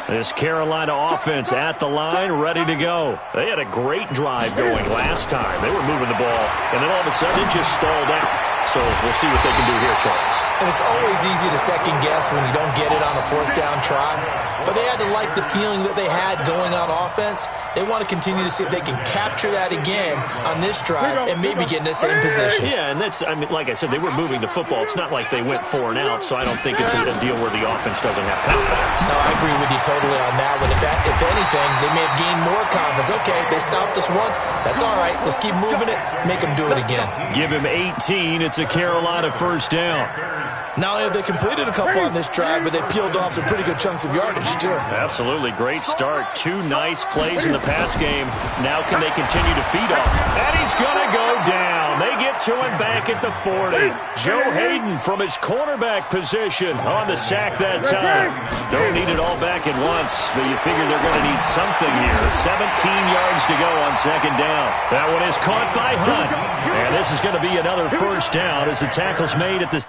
This Carolina offense at the line, ready to go. They had a great drive going last time. They were moving the ball, and then all of a sudden it just stalled out. So we'll see what they can do here, Charles. And it's always easy to second guess when you don't get it on a 4th down try. But they had to like the feeling that they had going on offense. They want to continue to see if they can capture that again on this drive and maybe get in the same position. Yeah, and that's, I mean, like I said, they were moving the football. It's not like they went 4 and out, so I don't think it's a deal where the offense doesn't have confidence. No, I agree with you totally on that one. If anything, they may have gained more confidence. Okay, they stopped us once. That's all right. Let's keep moving it. Make them do it again. Give him 18. It's a Carolina first down. Not only have they completed a couple on this drive, but they peeled off some pretty good chunks of yardage, too. Absolutely. Great start. 2 nice plays in the pass game. Now can they continue to feed off? And he's going to go down. They get to him back at the 40. Joe Hayden from his cornerback position on the sack that time. Don't need it all back at once, but you figure they're going to need something here. 17 yards to go on 2nd down. That one is caught by Hunt. And this is going to be another first down as the tackle's made at the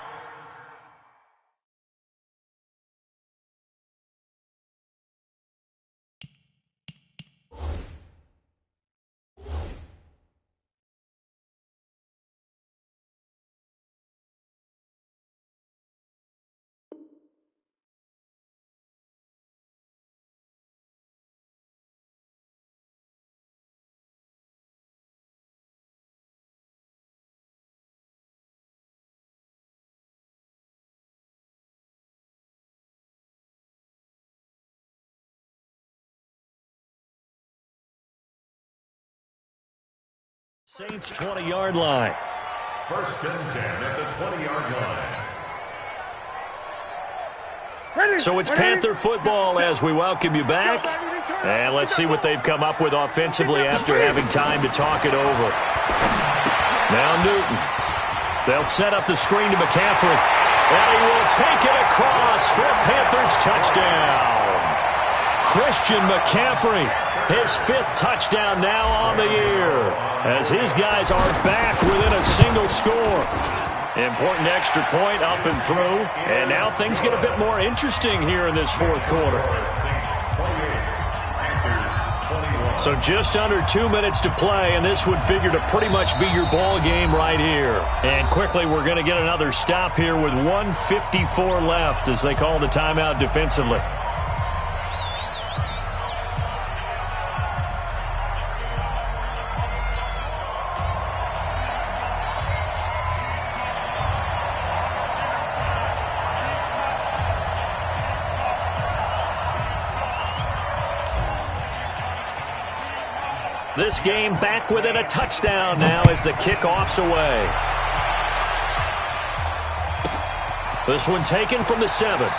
Saints 20-yard line. 1st and 10 at the 20-yard line. So it's Panther football as we welcome you back. And let's see what they've come up with offensively after having time to talk it over. Now Newton. They'll set up the screen to McCaffrey. And he will take it across for a Panthers touchdown. Christian McCaffrey, his 5th touchdown now on the year, as his guys are back within a single score. Important extra point up and through, and now things get a bit more interesting here in this 4th quarter. So just under 2 minutes to play, and this would figure to pretty much be your ball game right here. And quickly, we're going to get another stop here with 1:54 left as they call the timeout defensively. This game back within a touchdown now as the kickoff's away. This one taken from the 7.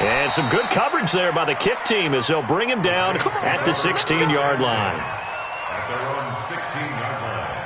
And some good coverage there by the kick team as they'll bring him down at the 16-yard line. At their own 16-yard line.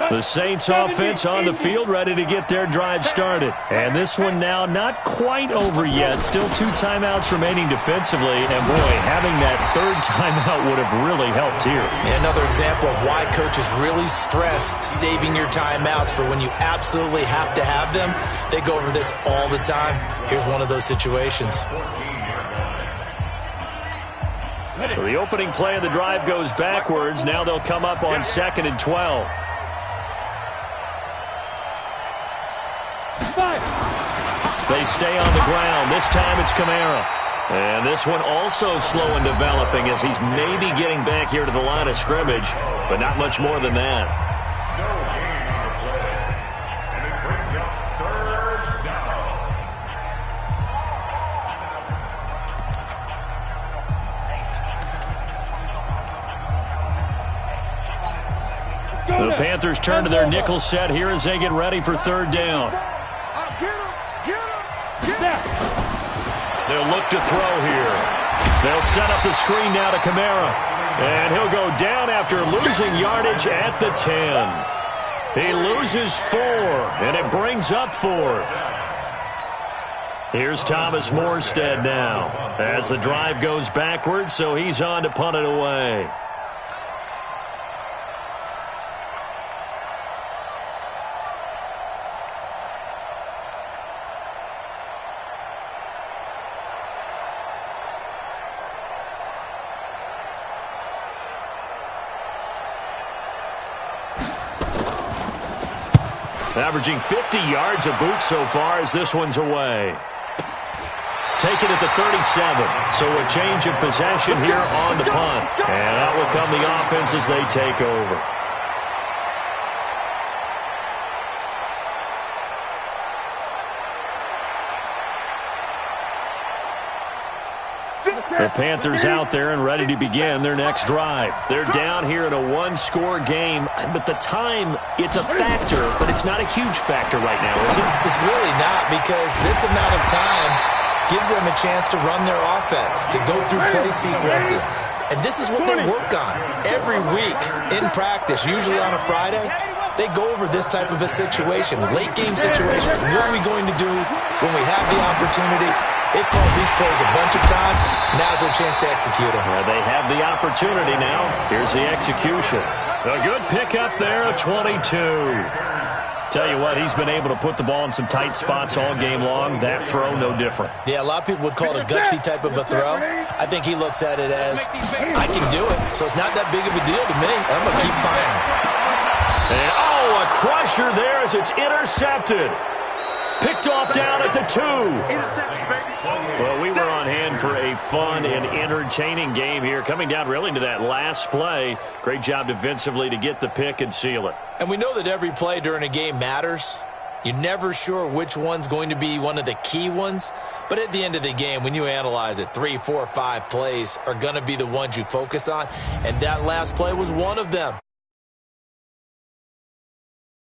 The Saints offense on the field, ready to get their drive started. And this one now not quite over yet. Still 2 timeouts remaining defensively. And boy, having that third timeout would have really helped here. Another example of why coaches really stress saving your timeouts for when you absolutely have to have them. They go over this all the time. Here's one of those situations. So the opening play of the drive goes backwards. Now they'll come up on 2nd and 12. They stay on the ground. This time it's Kamara. And this one also slow in developing as he's maybe getting back here to the line of scrimmage, but not much more than that. The Panthers turn to their nickel set here as they get ready for 3rd down. They'll look to throw here. They'll set up the screen now to Kamara. And he'll go down after losing yardage at the 10. He loses 4, and it brings up 4th. Here's Thomas Morstead now as the drive goes backwards, so he's on to punt it away. Averaging 50 yards a boot so far as this one's away. Taken at the 37. So a change of possession here on the punt. And out will come the offense as they take over. The Panthers out there and ready to begin their next drive. They're down here in a 1-score game, but the time, it's a factor, but it's not a huge factor right now, is it? It's really not, because this amount of time gives them a chance to run their offense, to go through play sequences. And this is what they work on every week in practice, usually on a Friday. They go over this type of a situation, late game situation. What are we going to do when we have the opportunity? They've called these plays a bunch of times. Now's their chance to execute them. They have the opportunity now. Here's the execution. A good pickup there, a 22. Tell you what, he's been able to put the ball in some tight spots all game long. That throw, no different. Yeah, a lot of people would call it a gutsy type of a throw. I think he looks at it as, I can do it, so it's not that big of a deal to me. I'm going to keep firing. And, oh, a crusher there as it's intercepted. Picked off down at the 2. Well, we were on hand for a fun and entertaining game here. Coming down really to that last play. Great job defensively to get the pick and seal it. And we know that every play during a game matters. You're never sure which one's going to be one of the key ones. But at the end of the game, when you analyze it, 3, 4, 5 plays are going to be the ones you focus on. And that last play was one of them.